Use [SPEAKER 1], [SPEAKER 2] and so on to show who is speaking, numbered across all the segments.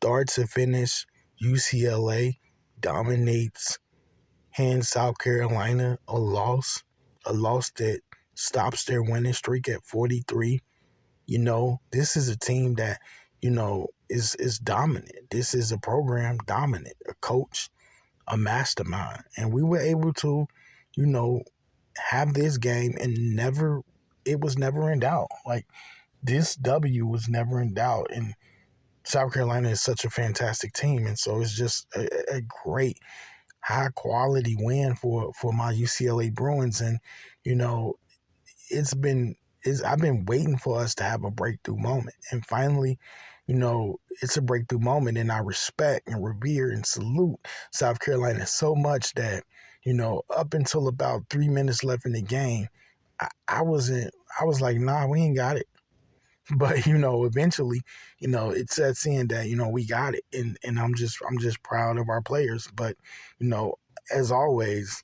[SPEAKER 1] start to finish, UCLA dominates, hands South Carolina a loss that stops their winning streak at 43. This is a team that, is dominant. This is a program dominant, a coach, a mastermind. And we were able to, have this game and it was never in doubt. Like, this W was never in doubt. And South Carolina is such a fantastic team. And so it's just a great, high quality win for my UCLA Bruins. And, I've been waiting for us to have a breakthrough moment. And finally, it's a breakthrough moment. And I respect and revere and salute South Carolina so much that, up until about 3 minutes left in the game, I was like, nah, we ain't got it. But, eventually, it sets in that, we got it. And I'm just proud of our players. But, as always,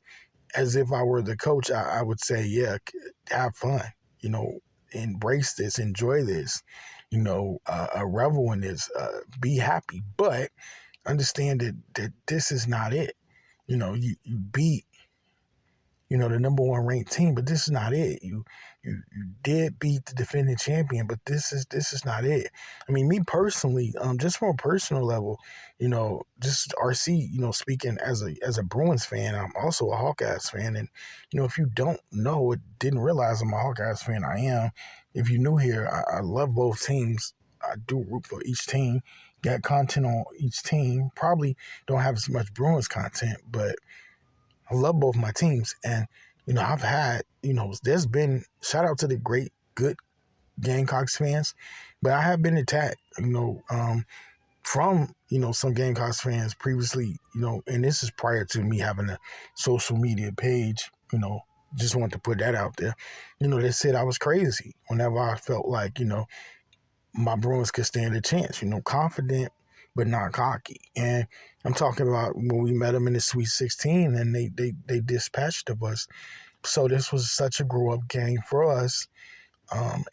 [SPEAKER 1] as if I were the coach, I would say, yeah, have fun, embrace this, enjoy this, revel in this, be happy. But understand that this is not it. You beat, the number one ranked team, but this is not it. You did beat the defending champion, but this is not it. I mean, me personally, just from a personal level, just RC, speaking as a Bruins fan, I'm also a Hawkeyes fan. And, if you don't know or didn't realize I'm a Hawkeyes fan, I am. If you're new here, I love both teams. I do root for each team, got content on each team. Probably don't have as much Bruins content, but I love both my teams. And, I've had, there's been, shout out to the great, good Gamecocks fans, but I have been attacked, from, some Gamecocks fans previously, and this is prior to me having a social media page, just wanted to put that out there. They said I was crazy whenever I felt like, my Bruins could stand a chance, confident, but not cocky. And I'm talking about when we met them in the Sweet 16 and they dispatched of us. So this was such a grow-up game for us. And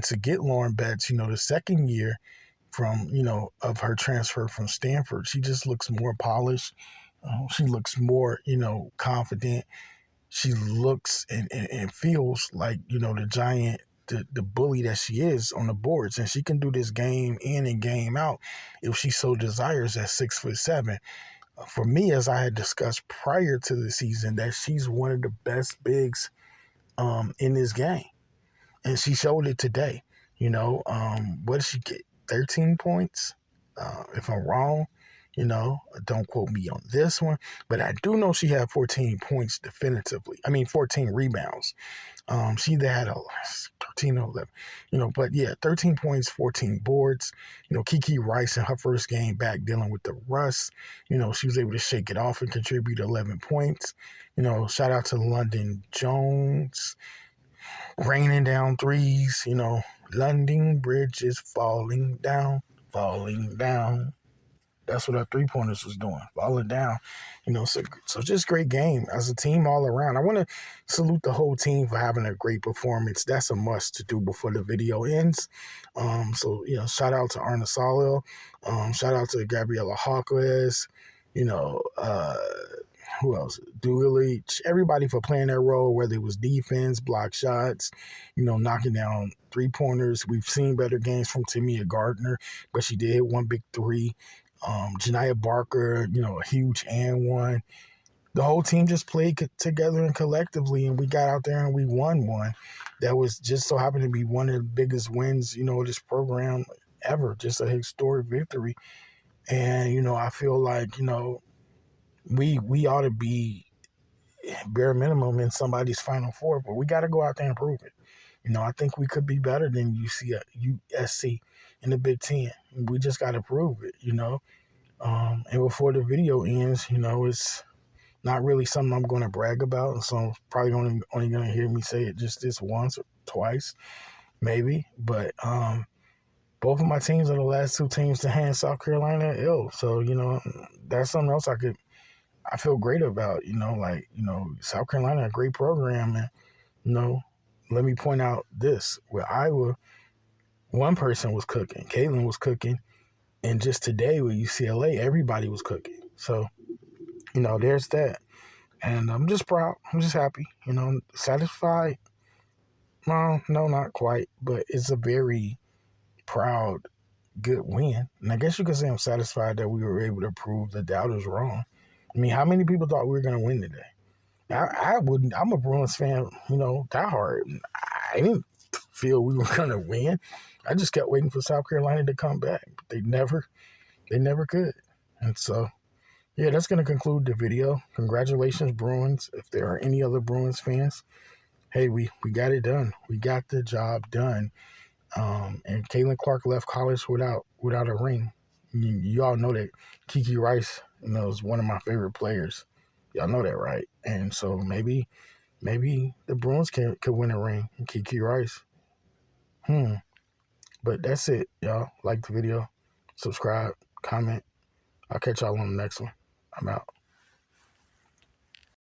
[SPEAKER 1] to get Lauren Betts, the second year from, of her transfer from Stanford, she just looks more polished. She looks more, confident. She looks and feels like, the giant, the bully that she is on the boards, and she can do this game in and game out if she so desires at 6'7". For me, as I had discussed prior to the season, that she's one of the best bigs in this game, and she showed it today. What did she get? 13 points. If I'm wrong, don't quote me on this one, but I do know she had 14 points definitively. 14 rebounds. She either had 13 or 11, but yeah, 13 points, 14 boards. Kiki Rice in her first game back dealing with the rust, she was able to shake it off and contribute 11 points. Shout out to London Jones, raining down threes. London Bridge is falling down. That's what our three-pointers was doing, falling down. So just great game as a team all around. I want to salute the whole team for having a great performance. That's a must to do before the video ends. Shout out to Arna Salil. Shout out to Gabriella Hawkeyes. Who else? Dooley. Everybody for playing their role, whether it was defense, block shots, knocking down three-pointers. We've seen better games from Tamia Gardner, but she did hit one big three. Janiah Barker, a huge and one. The whole team just played together and collectively, and we got out there and we won one. That was just so happened to be one of the biggest wins, of this program ever. Just a historic victory. And, I feel like, we ought to be bare minimum in somebody's Final Four, but we got to go out there and prove it. I think we could be better than USC in the Big Ten. We just got to prove it, And before the video ends, it's not really something I'm going to brag about. And so I'm probably only going to hear me say it just this once or twice, maybe. But both of my teams are the last two teams to hand South Carolina ill. So, that's something else I feel great about, South Carolina, a great program. And, let me point out this. With Iowa, one person was cooking. Caitlin was cooking. And just today with UCLA, everybody was cooking. So, there's that. And I'm just proud. I'm just happy. Satisfied. Well, no, not quite. But it's a very proud, good win. And I guess you could say I'm satisfied that we were able to prove the doubters wrong. I mean, how many people thought we were going to win today? I wouldn't. I'm a Bruins fan, die hard. I didn't feel we were going to win. I just kept waiting for South Carolina to come back. But they never could. And so, yeah, that's going to conclude the video. Congratulations, Bruins. If there are any other Bruins fans, hey, we got it done. We got the job done. And Caitlin Clark left college without a ring. You all know that Kiki Rice, is one of my favorite players. Y'all know that, right? And so maybe the Bruins could win a ring. Kiki Rice. But that's it, y'all. Like the video, subscribe, comment. I'll catch y'all on the next one. I'm out.